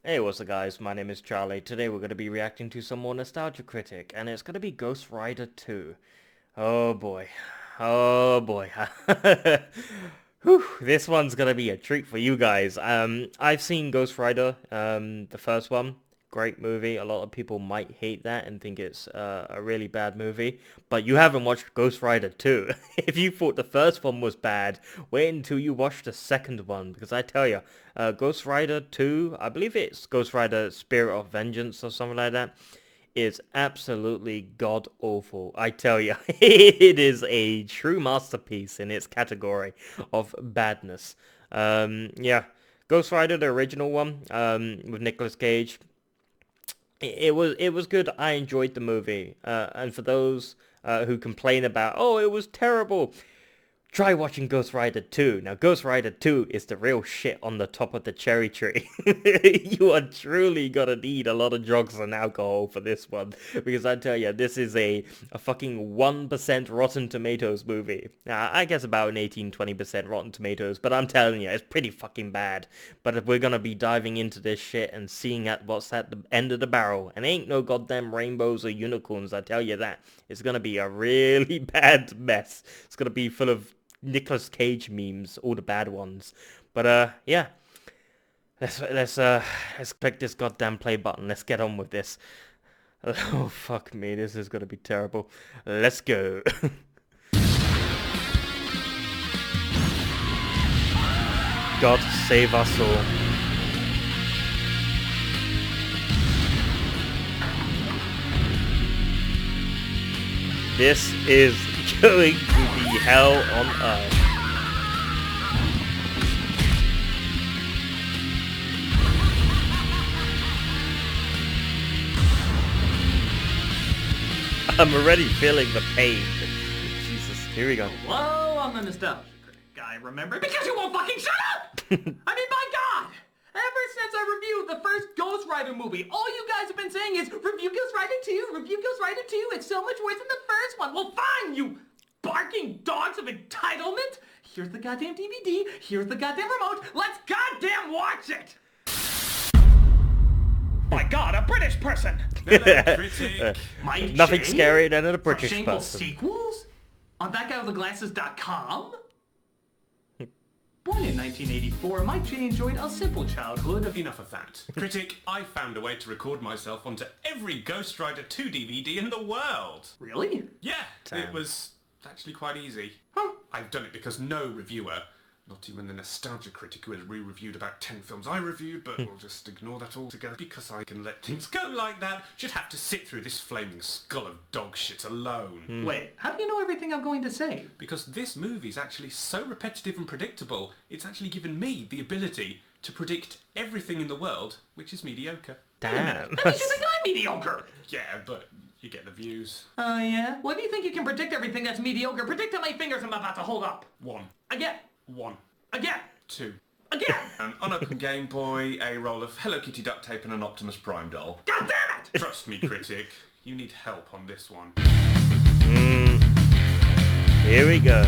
Hey, what's up guys, my name is Charlie. Today we're going to be reacting to some more Nostalgia Critic, and it's going to be Ghost Rider 2. Oh boy. Oh boy. Whew, this one's going to be a treat for you guys. I've seen Ghost Rider, the first one. Great movie. A lot of people might hate that and think it's a really bad movie. But you haven't watched Ghost Rider 2. If you thought the first one was bad, wait until you watch the second one. Because I tell you, Ghost Rider 2, I believe it's Ghost Rider Spirit of Vengeance or something like that, is absolutely god-awful. I tell you, it is a true masterpiece in its category of badness. Yeah, Ghost Rider, the original one, with Nicolas Cage, it was good. I enjoyed the movie. And for those who complain about, oh, it was terrible, try watching Ghost Rider 2. Now, Ghost Rider 2 is the real shit on the top of the cherry tree. You are truly gonna need a lot of drugs and alcohol for this one. Because I tell you, this is a fucking 1% Rotten Tomatoes movie. Now, I guess about an 18-20% Rotten Tomatoes, but I'm telling you, it's pretty fucking bad. But we're gonna be diving into this shit and seeing at what's at the end of the barrel. And ain't no goddamn rainbows or unicorns, I tell you that. It's gonna be a really bad mess. It's gonna be full of Nicolas Cage memes, all the bad ones. But yeah, let's click this goddamn play button. Let's get on with this. Oh fuck me, this is gonna be terrible. Let's go. God save us all. This is going to be hell on earth. I'm already feeling the pain. Jesus, here we go. Hello, I'm the Nostalgia Critic guy, remember? Because you won't fucking shut up! I mean, my God! Ever since I reviewed the first Ghost Rider movie, all you guys have been saying is, review Ghost Rider 2, review Ghost Rider 2, it's so much worse than the first one. Well, fine, you barking dogs of entitlement! Here's the goddamn DVD, here's the goddamn remote, let's goddamn watch it! My God, a British person! Hello, Critic. Mike Nothing J? scarier than a For British shameful person. sequels? On thatguywiththeglasses.com? Born in 1984, Mike J enjoyed a simple childhood of Enough of that. Critic, I found a way to record myself onto every Ghost Rider 2 DVD in the world. Really? Yeah, Damn. it was actually quite easy. Huh. I've done it because no reviewer, not even the Nostalgia Critic who has re-reviewed about 10 films I reviewed, but we'll just ignore that altogether because I can let things go like that, should have to sit through this flaming skull of dog shit alone. Wait, how do you know everything I'm going to say? Because this movie's actually so repetitive and predictable, it's actually given me the ability to predict everything in the world, which is mediocre. Damn. That means you think I'm mediocre! Yeah, but you get the views. Oh, yeah? Well, if you think you can predict everything that's mediocre, predict how many fingers I'm about to hold up. 1, Again. 1, Again. 2. Again. And on a Game Boy, a roll of Hello Kitty duct tape and an Optimus Prime doll. God damn it! Trust me, Critic, you need help on this one. Here we go.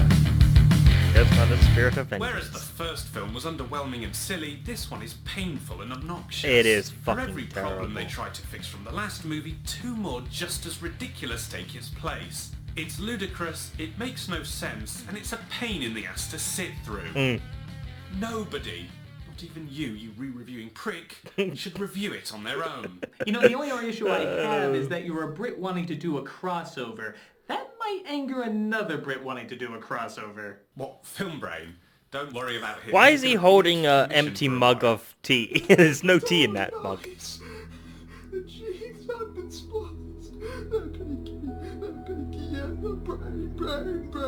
Just by the spirit of vengeance. Whereas the first film was underwhelming and silly, this one is painful and obnoxious. It is For fucking every problem terrible. they tried to fix from the last movie, 2 more just as ridiculous take its place. It's ludicrous, it makes no sense, and it's a pain in the ass to sit through. Nobody, not even you re-reviewing prick, should review it on their own. You know, the only other issue I have is that you're a Brit wanting to do a crossover. That might anger another Brit wanting to do a crossover. What, film brain? Don't worry about him. Why He's is he gonna holding finish an the mission empty for a mug while. of tea? There's no tea in that mug. Jeez, I've been spliced.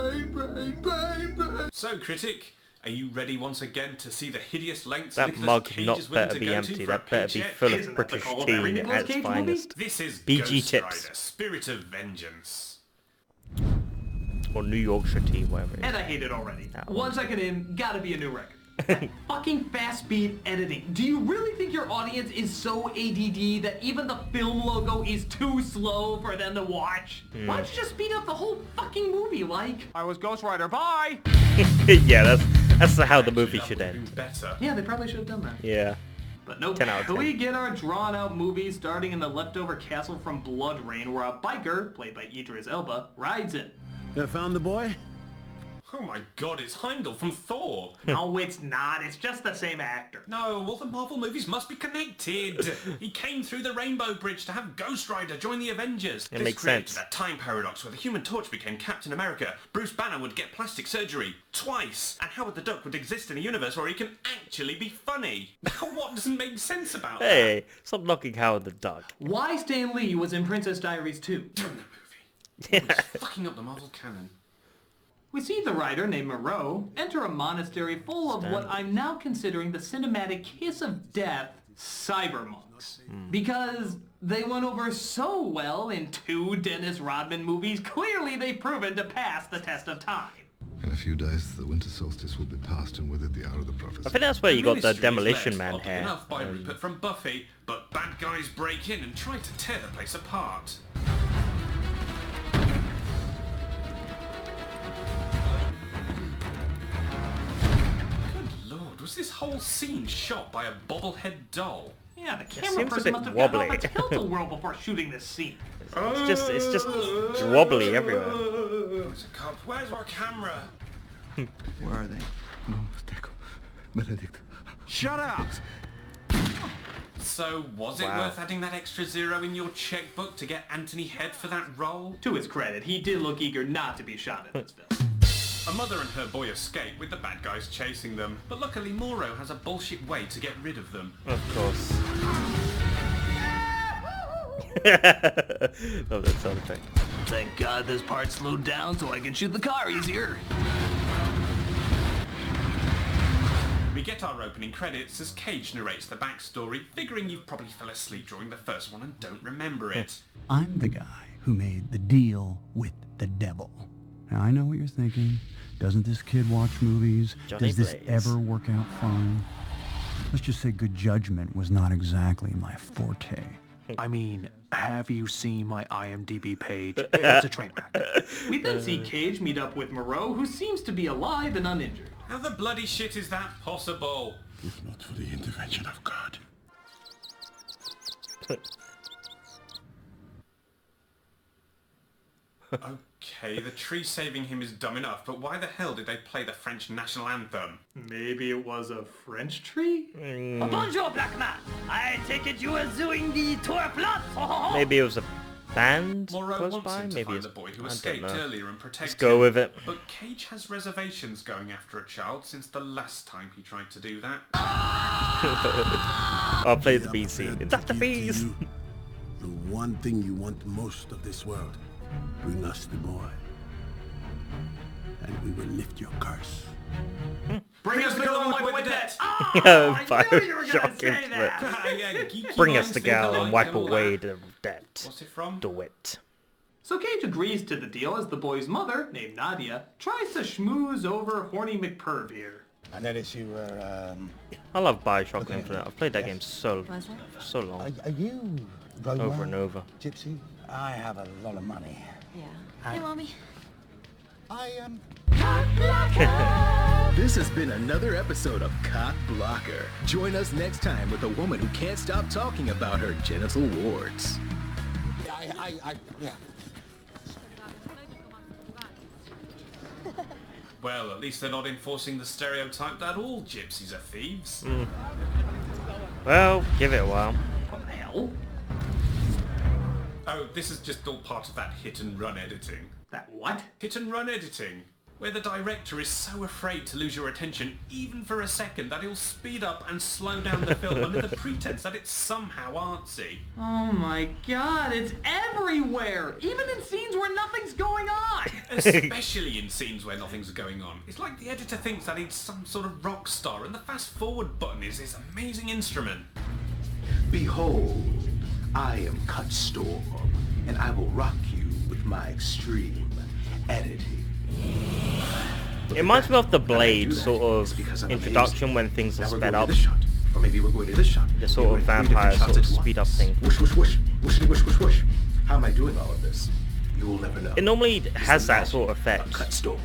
Brain. So, Critic, are you ready once again to see the hideous lengths That Nicolas mug Cage not is willing better to be go empty. to for a That better be paycheck? full of Isn't that the British call of every tea Nicolas at its Cage movie? finest. This is BG Ghost tips. Rider, Spirit of Vengeance. Or New Yorkshire tea, whatever it is. And I hate it already. That 1 one. second in, gotta be a new record. That fucking fast speed editing. Do you really think your audience is so ADD that even the film logo is too slow for them to watch? Why don't you just speed up the whole fucking movie, like? I was Ghost Rider, bye! Yeah, that's how the movie Actually, should that would've end. been better. Yeah, they probably should have done that. Yeah. But nope, 10 out of 10. we get our drawn-out movie starting in the leftover castle from Blood Rain, where a biker, played by Idris Elba, rides in. You found the boy? Oh my god, it's Heimdall from Thor. No, it's not. It's just the same actor. No, all the Marvel movies must be connected. He came through the Rainbow Bridge to have Ghost Rider join the Avengers. It This makes created sense. that time paradox where the Human Torch became Captain America, Bruce Banner would get plastic surgery twice, and Howard the Duck would exist in a universe where he can actually be funny. What doesn't make sense about that? Hey, stop knocking Howard the Duck. Why Stan Lee was in Princess Diaries 2. Damn that movie. It's fucking up the Marvel canon. We see the writer, named Moreau, enter a monastery full of what I'm now considering the cinematic kiss of death, cyber monks. Because they went over so well in 2 Dennis Rodman movies, clearly they've proven to pass the test of time. In a few days, the winter solstice will be past, and with it the hour of the prophecy. I think that's where you got the Ministry is Demolition led, Man oddly hair. enough by Rupert from Buffy, but bad guys break in and try to tear the place apart. Good lord, was this whole scene shot by a bobblehead doll? Yeah, the seems camera a person bit must have wobbly. gotten off a tilt-a-whirl before shooting this scene. It's just wobbly everywhere. There's a cop. Where's our camera? Where are they? No, Deco. Benedict. Shut up! So, was it Wow. worth adding that extra zero in your checkbook to get Anthony Head for that role? To his credit, he did look eager not to be shot in this film. A mother and her boy escape with the bad guys chasing them, but luckily Moro has a bullshit way to get rid of them. Of course. Love that sound effect. Thank God this part slowed down so I can shoot the car easier. We get our opening credits as Cage narrates the backstory, figuring you probably fell asleep during the first one and don't remember it. I'm the guy who made the deal with the devil. Now, I know what you're thinking. Doesn't this kid watch movies? Johnny Does this Blaze. ever work out fine? Let's just say good judgment was not exactly my forte. I mean, have you seen my IMDb page? It's a train wreck. We then see Cage meet up with Moreau, who seems to be alive and uninjured. How the bloody shit is that possible? If not for the intervention of God. Okay, the tree saving him is dumb enough, but why the hell did they play the French national anthem? Maybe it was a French tree? Bonjour, black man. I take it you are doing the tour plot. Maybe it was a band Moreau close wants by. him to Maybe find it's the boy who I don't escaped know. earlier and protect Let's go him. with it. But Cage has reservations going after a child since the last time he tried to do that. I'll play the bee scene. It's at the bees. The one thing you want most of this world. Bring us the boy. And we will lift your curse. Bring us the girl and wipe away the debt! Bioshock Infinite. Bring us the gal and wipe away the debt. What's it from? Do it. So Cage agrees to the deal as the boy's mother, named Nadia, tries to schmooze over horny McPerv here. I noticed you were, I love Bioshock Infinite. I've played that game so long. Are you Roma, Over and over. Gypsy? I have a lot of money. Yeah. Hey, mommy. I am... This has been another episode of Cock Blocker. Join us next time with a woman who can't stop talking about her genital warts. Yeah. Well, at least they're not enforcing the stereotype that all gypsies are thieves. Well, give it a while. What the hell? Oh, this is just all part of that hit and run editing. That what? Hit and run editing, where the director is so afraid to lose your attention even for a second that he'll speed up and slow down the film under the pretense that it's somehow artsy. Oh my god, it's everywhere! Even in scenes where nothing's going on! Especially in scenes where nothing's going on. It's like the editor thinks that he's some sort of rock star and the fast forward button is his amazing instrument. Behold, I am Cut Storm, and I will rock you with my extreme editing. It reminds me of the Blade sort of introduction when things are sped up. Or maybe we're going to this shot. The sort of vampire sort of speed up thing. Whoosh, whoosh, whoosh. Whoosh, whoosh, whoosh, whoosh. How am I doing all of this? You will never know. It normally has that sort of I'm effect. Cut Storm.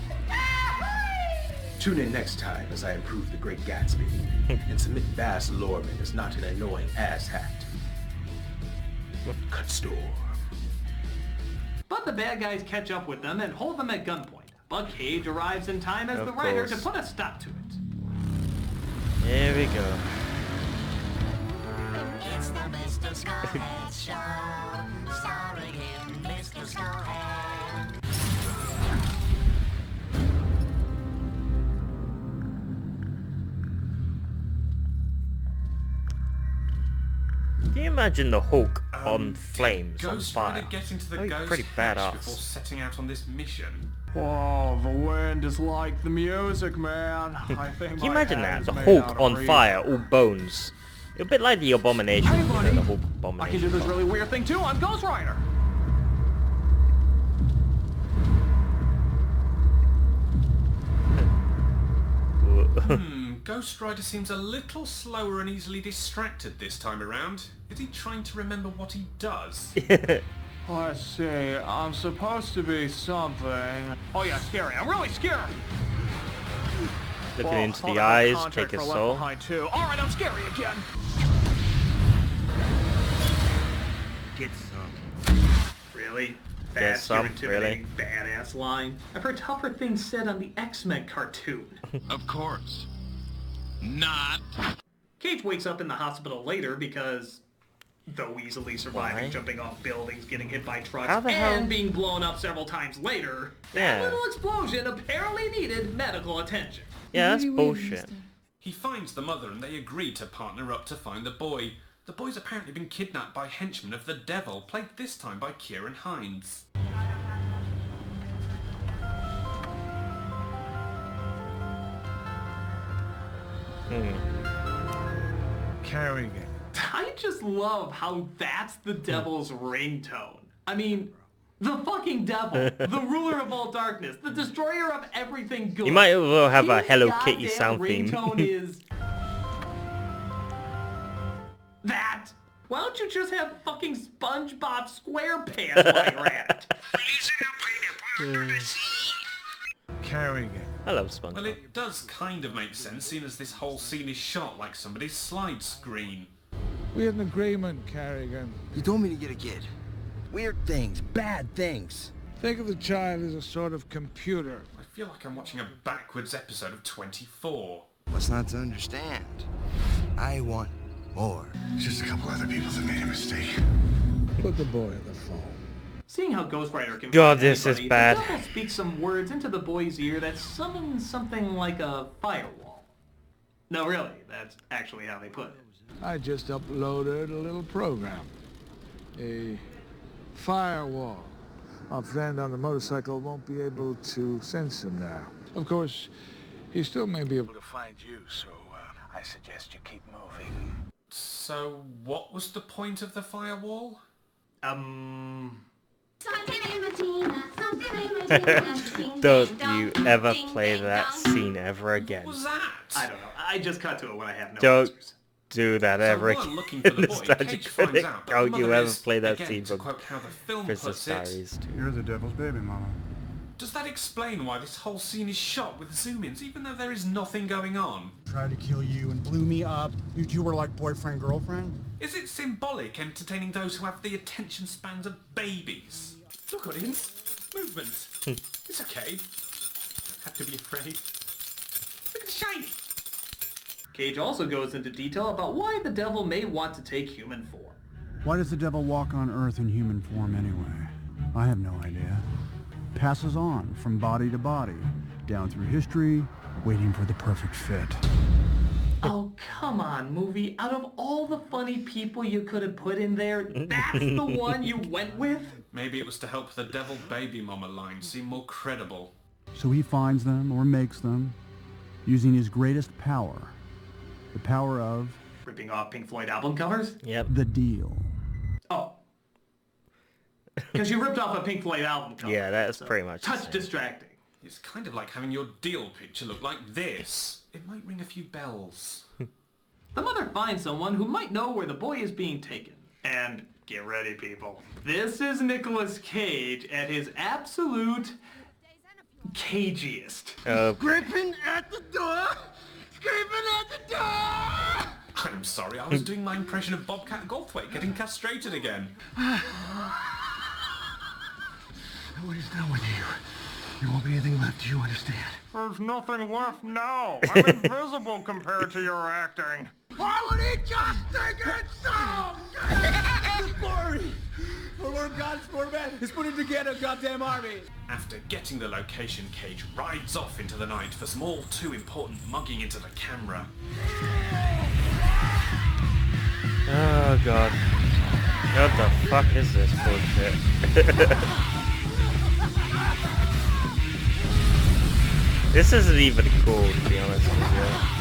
Tune in next time as I improve The Great Gatsby and submit Baz Luhrmann as not an annoying asshat. Cut storm. But the bad guys catch up with them and hold them at gunpoint. But Cage arrives in time as the writer to put a stop to it. Here we go. It's the Mr. Skullhead Show, starring him, Mr. Skullhead. Can you imagine the Hulk on flames, on Ghost fire? Rider get into the That'd be ghost pretty hatch badass. before setting out on this mission. Oh, the wind is like the music, man. I think Can you imagine that? The made Hulk out of on reed. fire, all bones. A bit like the Abomination. Hey, you know, buddy. the Hulk I can Abomination. do this really weird thing too. I'm Ghost Rider. Ghost Rider seems a little slower and easily distracted this time around. Is he trying to remember what he does? Let's see. I'm supposed to be something. Oh yeah, scary. I'm really scared. Looking into hold the on, eyes, contract take his for Left soul. Behind too. All right, I'm scary again. Get some. Really? Get That's some, your intimidating badass line. I've heard tougher things said on the X-Men cartoon. Of course. Not. Cage wakes up in the hospital later because, though easily surviving Why? jumping off buildings, getting hit by trucks, How the and hell- being blown up several times later, Yeah. that little explosion apparently needed medical attention. Yeah, that's bullshit. He finds the mother and they agree to partner up to find the boy. The boy's apparently been kidnapped by henchmen of the devil, played this time by Kieran Hines. Carrigan. I just love how that's the devil's ringtone. I mean, the fucking devil, the ruler of all darkness, the destroyer of everything good. You might as well have a His Hello Kitty goddamn sound theme. ringtone is that. Why don't you just have fucking SpongeBob SquarePants while you're at it? Carrigan. I love SpongeBob. Well, it does kind of make sense, seeing as this whole scene is shot like somebody's slide screen. We had an agreement, Carrigan. You told me to get a kid. Weird things, bad things. Think of the child as a sort of computer. I feel like I'm watching a backwards episode of 24. What's not to understand? I want more. Just a couple other people that made a mistake. Put the boy on the phone. Seeing how Ghost Rider can God, find this is anybody, bad. the devil speaks some words into the boy's ear that summon something like a firewall. No, really, that's actually how they put it. I just uploaded a little program. A firewall. Our friend on the motorcycle won't be able to sense him now. Of course, he still may be able to find you, so I suggest you keep moving. So, what was the point of the firewall? Don't you ever play that scene ever again. What was that? I don't know. I just cut to it when I have no Don't answers. do that So ever while again. looking for the boy, Nostalgic Cage finds Critic. out that Don't the you mother ever is, play that again, scene to from quote how the film Princess puts it, Diaries 2. You're the devil's baby, Mama. does that explain why this whole scene is shot with zoom-ins, even though there is nothing going on? Tried to kill you and blew me up. You two were like boyfriend, girlfriend? Is it symbolic entertaining those who have the attention spans of babies? Look, audience. Movement. It's okay. Have to be afraid. Look at the shiny. Cage also goes into detail about why the devil may want to take human form. Why does the devil walk on Earth in human form anyway? I have no idea. Passes on from body to body, down through history, waiting for the perfect fit. Oh, come on, movie. Out of all the funny people you could have put in there, that's the one you went with? Maybe it was to help the devil baby mama line seem more credible. So he finds them, or makes them, using his greatest power. The power of... Ripping off Pink Floyd album covers? Yep. the deal. Oh. Because you ripped off a Pink Floyd album cover. Yeah, that's pretty much the Touch same. distracting. It's kind of like having your deal picture look like this. It might ring a few bells. The mother finds someone who might know where the boy is being taken. And get ready, people. This is Nicolas Cage at his absolute cagiest. Scraping at the door! Scraping at the door! I'm sorry, I was doing my impression of Bobcat Goldthwait getting castrated again. What is done with you? There won't be anything left, you understand? There's nothing left now. I'm invisible compared to your acting. Why would he just take it so? This glory! For Lord God's quarterback is putting together a goddamn army. After getting the location, Cage rides off into the night for some all too important mugging into the camera. Oh god. What the fuck is this bullshit? This isn't even cool, to be honest with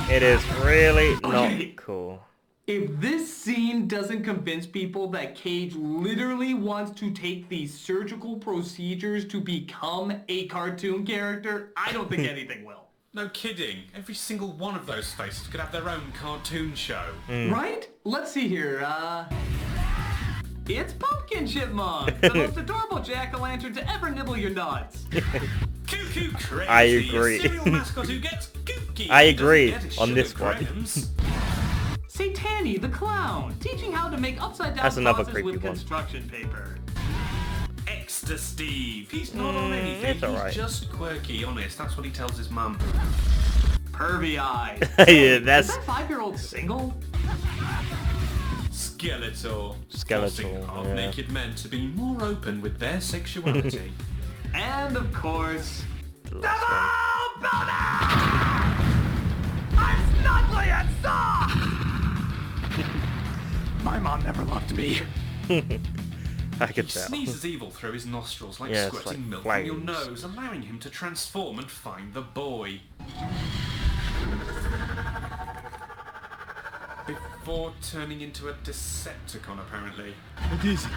you. It is really not cool. If this scene doesn't convince people that Cage literally wants to take these surgical procedures to become a cartoon character, I don't think anything will. No kidding. Every single one of those faces could have their own cartoon show. Right? Let's see here, it's Pumpkin Chipmunk, the most adorable jack-o'-lantern to ever nibble your nuts. Cuckoo Crazy, I agree. a serial mascot who gets kooky. I agree Doesn't get his on sugar this one. grams. Satani the Clown, teaching how to make upside-down That's another crosses creepy with one. construction paper. Extra Steve. He's not on anything. it's alright. He's just quirky, honest. That's what he tells his mum. Pervy Eyes. Yeah, that's... Is that 5-year-old single? Skeletor. Skeletor, Forcing half-naked yeah. men to be more open with their sexuality. And of course, I'm snuggly and soft! My mom never loved me. I could He tell. sneezes evil through his nostrils like Yeah, it's squirting like milk from your flames. nose, allowing him to transform and find the boy. Before turning into a Decepticon, apparently. What is it?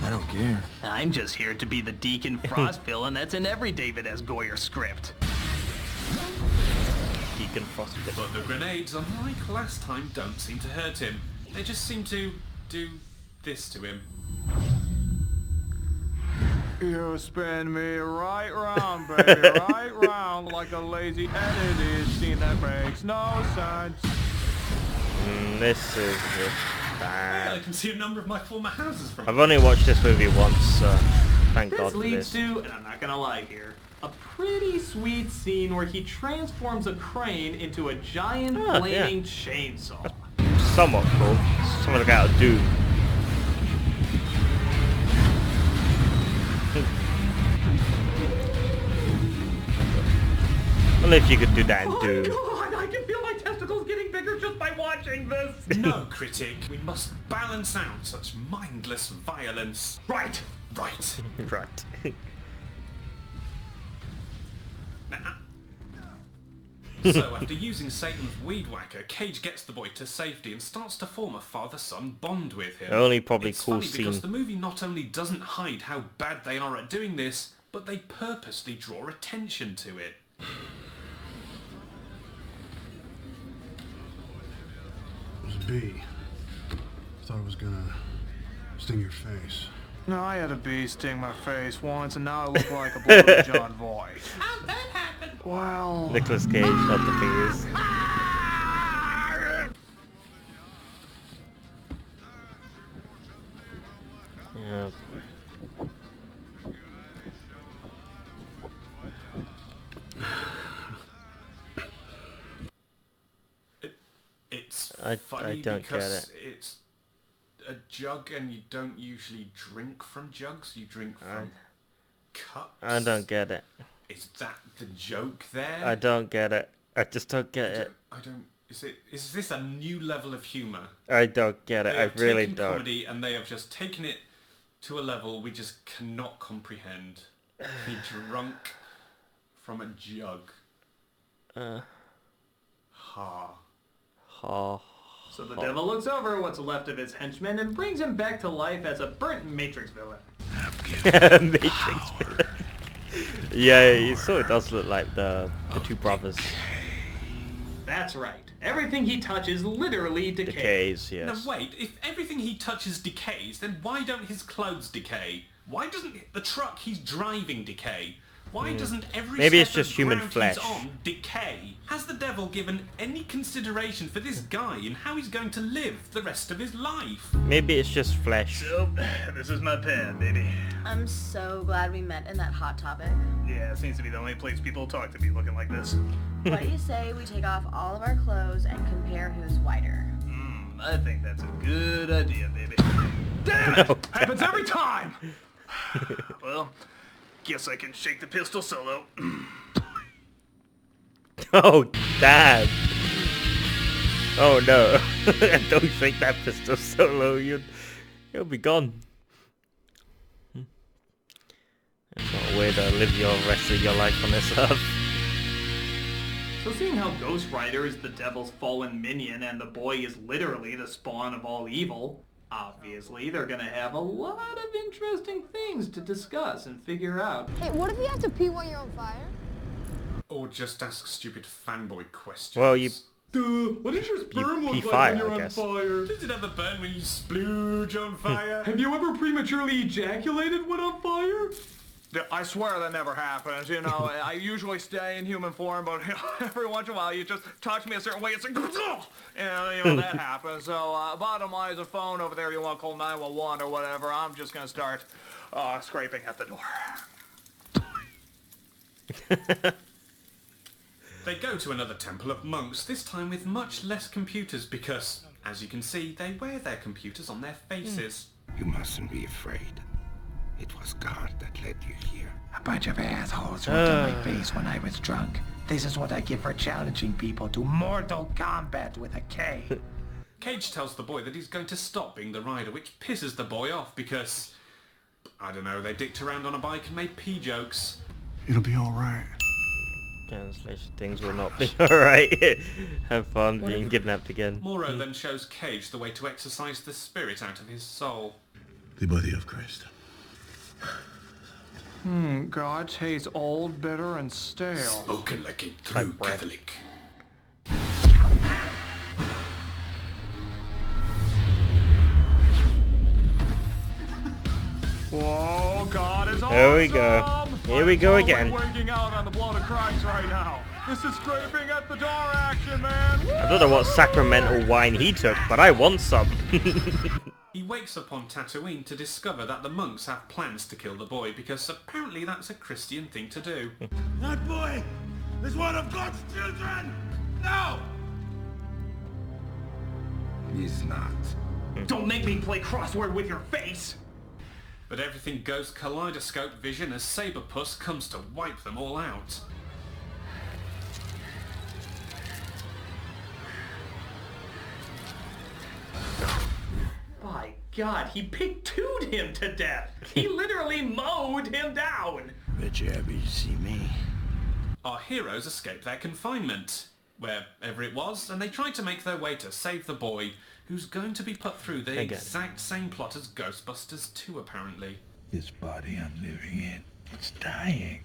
I don't care. I'm just here to be the Deacon Frost villain that's in every David S. Goyer script. Deacon Frost. But the grenades, unlike last time, don't seem to hurt him. They just seem to do this to him. You spin me right round, baby, right round like a lazy edited scene that makes no sense. This is just I bad. can see a number of my former houses from I've only watched this movie once, so thank God This for leads this. to, and I'm not gonna lie here, a pretty sweet scene where he transforms a crane into a giant Ah, flaming chainsaw. Somewhat cool. Something like out of Doom. Only if you could do that in Doom. God, I can feel my testicles getting bigger just by watching this. No, Critic, we must balance out such mindless violence. Right. Right. Right. So, after using Satan's weed whacker, Cage gets the boy to safety and starts to form a father-son bond with him. Only probably It's cool funny because scene. the movie not only doesn't hide how bad they are at doing this, but they purposely draw attention to it. It was a bee. Thought it was gonna sting your face. No, I had a bee sting my face once, and now I look like a blue John Boy. How'd that happen? Well... Nicolas Cage, not the fingers. Yeah. It's I funny don't get because it. it's a jug and you don't usually drink from jugs, you drink from cups. I don't get it. Is that the joke there? I don't get it. I just don't get it. I don't. Is this a new level of humour? I don't get it. They I have really taken don't. comedy and they have just taken it to a level we just cannot comprehend. Be drunk from a jug. Ha. Ha. So the devil looks over what's left of his henchmen and brings him back to life as a burnt Matrix villain. Matrix. Yeah, it sort of does look like the two brothers. That's right. Everything he touches literally decays. Decays, yes. Now wait, if everything he touches decays, then why don't his clothes decay? Why doesn't the truck he's driving decay? Why doesn't every Maybe it's step of just human ground flesh. he's on decay? Has the devil given any consideration for this guy and how he's going to live the rest of his life? Maybe it's just flesh. So, this is my pad, baby. I'm so glad we met in that Hot Topic. Yeah, it seems to be the only place people talk to me looking like this. What do you say we take off all of our clothes and compare who's whiter? I think that's a good idea, baby. Damn it! Happens every time! Well, guess I can shake the pistol solo. Oh, damn. Oh, no. Don't shake that pistol solo. You'll be gone. That's not a way to live your rest of your life on this earth. So seeing how Ghost Rider is the devil's fallen minion and the boy is literally the spawn of all evil, obviously they're gonna have a lot of interesting things to discuss and figure out. Hey, what if you have to pee while you're on fire? Or just ask stupid fanboy questions. Well, you... Duh, what does your sperm pee look fire, like when I you're on guess. fire? Does it ever burn when you splooge on fire? Have you ever prematurely ejaculated when on fire? I swear that never happens, you know. I usually stay in human form, but every once in a while you just touch me a certain way, it's like, and you know, that happens. So, bottom line is a phone over there, you want to call 911 or whatever, I'm just going to start scraping at the door. They go to another temple of monks, this time with much less computers because, as you can see, they wear their computers on their faces. You mustn't be afraid. It was God that led you here. A bunch of assholes rubbed on my face when I was drunk. This is what I get for challenging people to Mortal Kombat with a K. Cage tells the boy that he's going to stop being the rider, which pisses the boy off because, I don't know, they dicked around on a bike and made pee jokes. It'll be alright. Translation, things will not be alright. Have fun being kidnapped again. Moro then shows Cage the way to exorcise the spirit out of his soul. The body of Christ. God tastes old, bitter, and stale. Spoken like a true Catholic. Whoa, God is awesome! There we go. Here we go again. I'm working out on the blood of Christ right now. This is scraping at the door action, man! I don't know what sacramental wine he took, but I want some. He wakes up on Tatooine to discover that the monks have plans to kill the boy because apparently that's a Christian thing to do. That boy is one of God's children! No! He's not. Don't make me play crossword with your face! But everything goes kaleidoscope vision as Sabrepuss comes to wipe them all out. By God, he pig-two'd him to death! He literally mowed him down! Bet you happy to see me. Our heroes escape their confinement, wherever it was, and they try to make their way to save the boy, who's going to be put through the exact same plot as Ghostbusters 2, apparently. This body I'm living in, it's dying.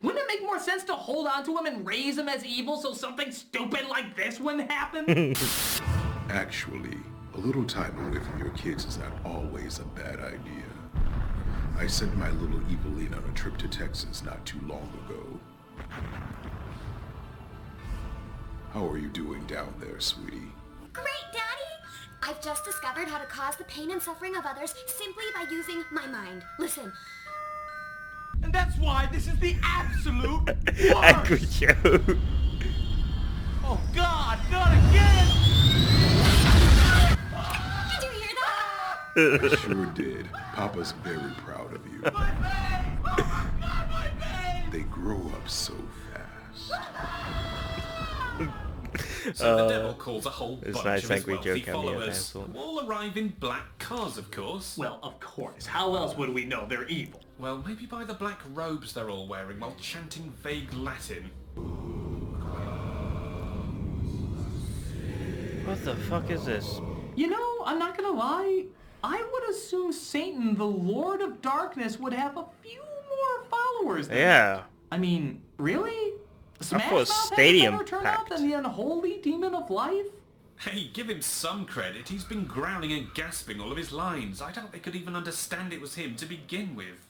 Wouldn't it make more sense to hold on to him and raise him as evil so something stupid like this wouldn't happen? Actually, a little time away from your kids is not always a bad idea. I sent my little Eveline on a trip to Texas not too long ago. How are you doing down there, sweetie? Great, Daddy! I've just discovered how to cause the pain and suffering of others simply by using my mind. Listen. And that's why this is the absolute Angry worst! Joe. Oh God, not again! Did you hear that? I sure did. Papa's very proud of you. My face! Oh my God, my face! They grow up so fast. So the devil calls a whole it's bunch nice of his Angry Joe wealthy cameo followers, there, who all arrive in black cars, of course. Well, of course. How else would we know they're evil? Well, maybe by the black robes they're all wearing while chanting vague Latin. What the fuck is this? You know, I'm not gonna lie. I would assume Satan, the Lord of Darkness, would have a few more followers than Yeah. I mean, really? Smash thought Mouth has a stadium better turnout packed. than the unholy demon of life? Hey, give him some credit. He's been growling and gasping all of his lines. I doubt they could even understand it was him to begin with.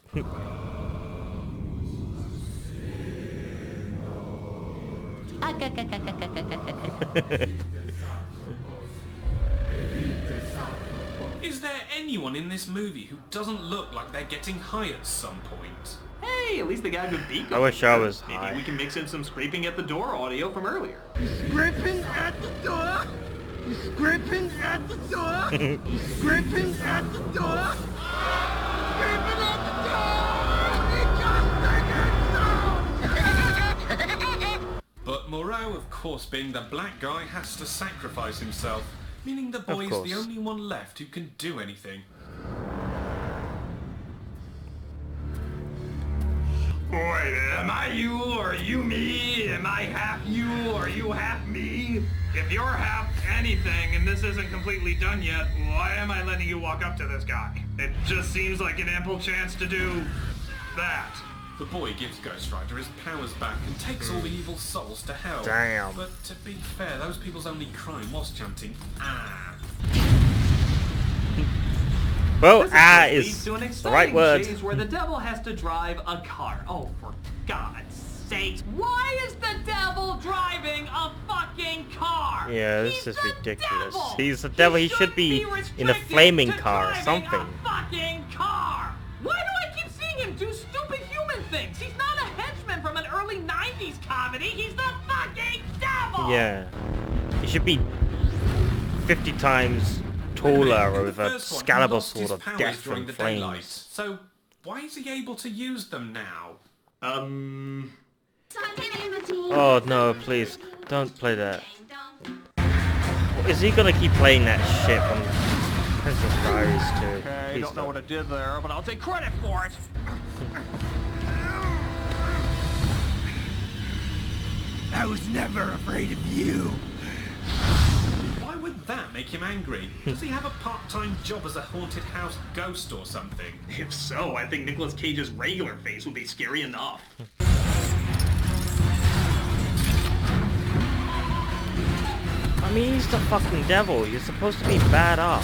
Is there anyone in this movie who doesn't look like they're getting high at some point? Hey, at least the guy could beat. I wish I was Maybe high. we can mix in some scraping at the door audio from earlier. Scraping at the door. Scraping at the door. Scraping at the door. Scraping at the door. But Moreau, of course, being the black guy, has to sacrifice himself, meaning the boy is the only one left who can do anything. Wait, am I you or are you me? Am I half you or are you half me? If you're half anything and this isn't completely done yet, why am I letting you walk up to this guy? It just seems like an ample chance to do that. The boy gives Ghost Rider his powers back and takes all the evil souls to hell. Damn. But to be fair, those people's only crime was chanting, ah. Well, This ah leads is to an the exciting right word. chase where the devil has to drive a car. Oh, for God's sake! Why is the devil driving a fucking car? Yeah, this is ridiculous. He's the devil. He should be in a flaming car or something. Fucking car! Why do I keep seeing him do stupid human things? He's not a henchman from an early 90s comedy. He's the fucking devil! Yeah. He should be 50 times taller with a Excalibur sword of death during and the daylight. flames. So why is he able to use them now? Oh no, please. Don't play that. Is he gonna keep playing that shit from Princess Diaries too? Okay, Please don't know what I did there, but I'll take credit for it. I was never afraid of you. Why would that make him angry? Does he have a part-time job as a haunted house ghost or something? If so, I think Nicolas Cage's regular face would be scary enough. I mean, he's the fucking devil. You're supposed to be badass.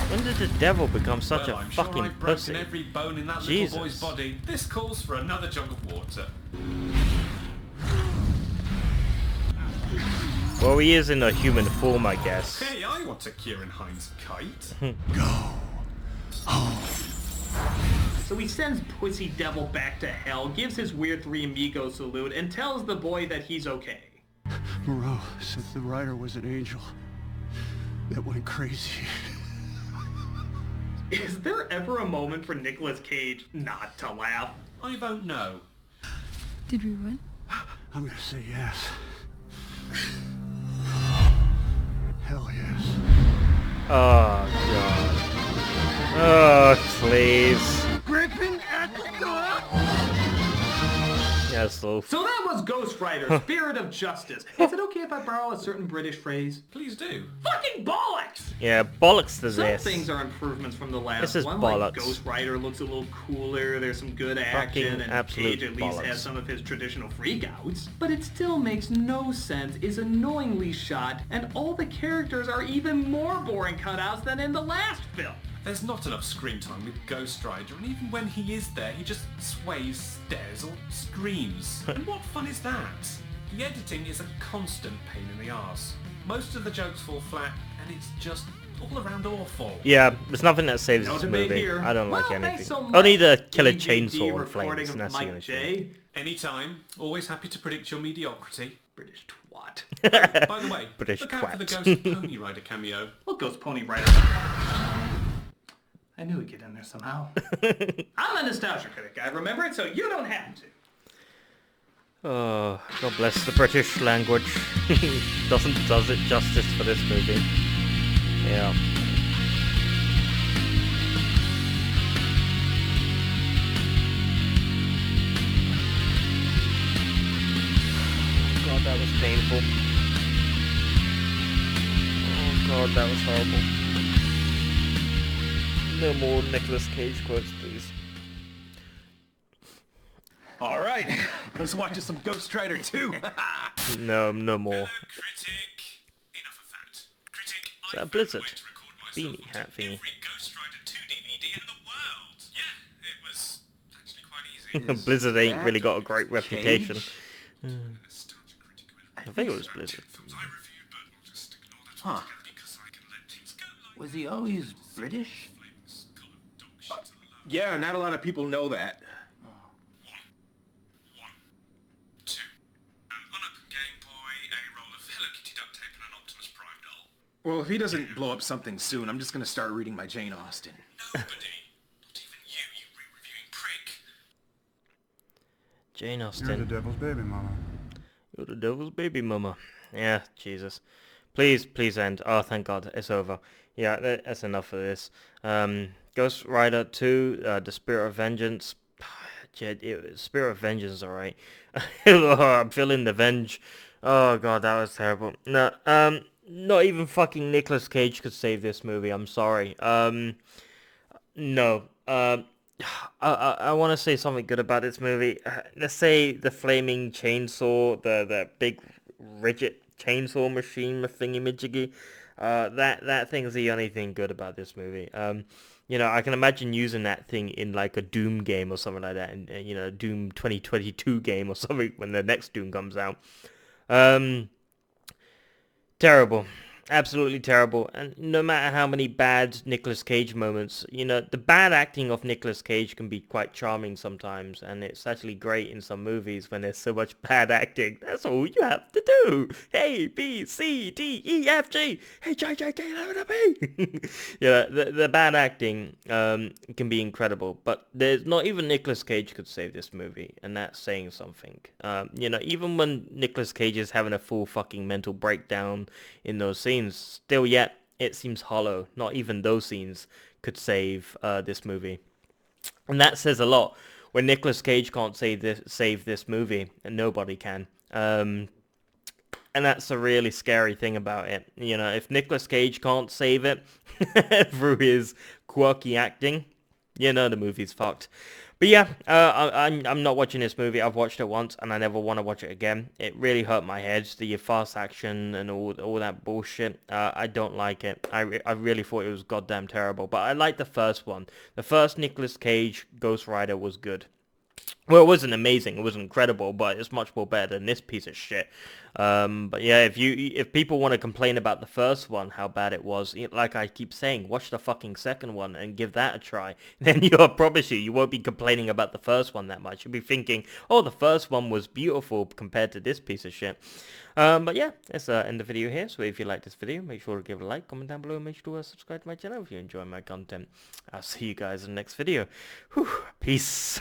When did the devil become such a I'm fucking sure I've broken pussy? every bone in that Jesus. little boy's body. This calls for another jug of water. Well, he is in a human form, I guess. Hey, I want a Kieran Hines kite. So he sends Pussy Devil back to hell, gives his weird Three Amigos salute, and tells the boy that he's okay. Moreau said the rider was an angel that went crazy. Is there ever a moment for Nicolas Cage not to laugh? I don't know. Did we win? I'm gonna say yes. Hell yes. Oh, God. Oh, please. Gripping at the door. Yes, Lou. So that was Ghost Rider, Spirit of Justice. Is it okay if I borrow a certain British phrase? Please do. Fucking bollocks! Yeah, bollocks to Some this. things are improvements from the last This is one. bollocks. Like Ghost Rider looks a little cooler, there's some good action, Fucking and absolute Cage at least bollocks. has some of his traditional freakouts. But it still makes no sense, is annoyingly shot, and all the characters are even more boring cutouts than in the last film. There's not enough screen time with Ghost Rider, and even when he is there, he just sways, stares, or screams. And what fun is that? The editing is a constant pain in the arse. Most of the jokes fall flat, and it's just all around awful. Yeah, there's nothing that saves No this debate movie. here. I don't like Well, anything. thanks so much, Only the killer DVD chainsaw and recording flames, of and that's the Mike only J. thing. Anytime, always happy to predict your mediocrity. British twat. By the way, British look out for the twat. Ghost Pony Rider cameo. What Ghost Pony Rider? I knew he'd get in there somehow. I'm a nostalgia critic, I remember it, so you don't have to. Oh, God bless the British language. Does it justice for this movie. Yeah. God, that was painful. Oh God, that was horrible. No more Nicolas Cage quotes, please. All right, let's watch some Ghost Rider 2. No, no more. Critic. Enough of that. Critic, Is that a Blizzard beanie hat thingy? Ghost Rider 2 DVD in the world. Yeah, it was actually quite easy. Blizzard ain't really got a great reputation. I think it was Blizzard. Huh. Was he always British? Yeah, not a lot of people know that. Well, if he doesn't blow up something soon, I'm just gonna start reading my Jane Austen. Jane Austen. You're the devil's baby mama. You're the devil's baby mama. Yeah, Jesus. Please, please end. Oh, thank God, it's over. Yeah, that's enough of this. Ghost Rider 2, The Spirit of Vengeance. Spirit of Vengeance, alright. I'm feeling the venge. Oh God, that was terrible. No, not even fucking Nicolas Cage could save this movie. I'm sorry. No. I want to say something good about this movie. Let's say the flaming chainsaw, the big rigid chainsaw machine thingy-majiggy. That thing's the only thing good about this movie. You know, I can imagine using that thing in like a Doom game or something like that, and you know, Doom 2022 game or something when the next Doom comes out. Terrible. Absolutely terrible. And no matter how many bad Nicolas Cage moments, you know, the bad acting of Nicolas Cage can be quite charming sometimes, and it's actually great in some movies when there's so much bad acting. That's all you have to do. A, B, C, D, E, F, G, H, I, J, K, L, M, N, O, P. Yeah, the bad acting can be incredible, but there's not even Nicolas Cage could save this movie, and that's saying something. You know, even when Nicolas Cage is having a full fucking mental breakdown in those scenes, still yet it seems hollow. Not even those scenes could save this movie, and that says a lot. When Nicolas Cage can't save this movie, and nobody can. And that's a really scary thing about it. You know, if Nicolas Cage can't save it through his quirky acting, you know the movie's fucked. But yeah, I'm not watching this movie. I've watched it once, and I never want to watch it again. It really hurt my head, the fast action and all that bullshit. I don't like it. I really thought it was goddamn terrible. But I liked the first one. The first Nicolas Cage Ghost Rider was good. Well, it wasn't amazing, it wasn't incredible, but it's much more better than this piece of shit. But yeah, if people want to complain about the first one, how bad it was, like I keep saying, watch the fucking second one and give that a try. Then I promise you won't be complaining about the first one that much. You'll be thinking, oh, the first one was beautiful compared to this piece of shit. But yeah, let's end the video here. So if you like this video, make sure to give it a like, comment down below, and make sure to subscribe to my channel if you enjoy my content. I'll see you guys in the next video. Whew, peace.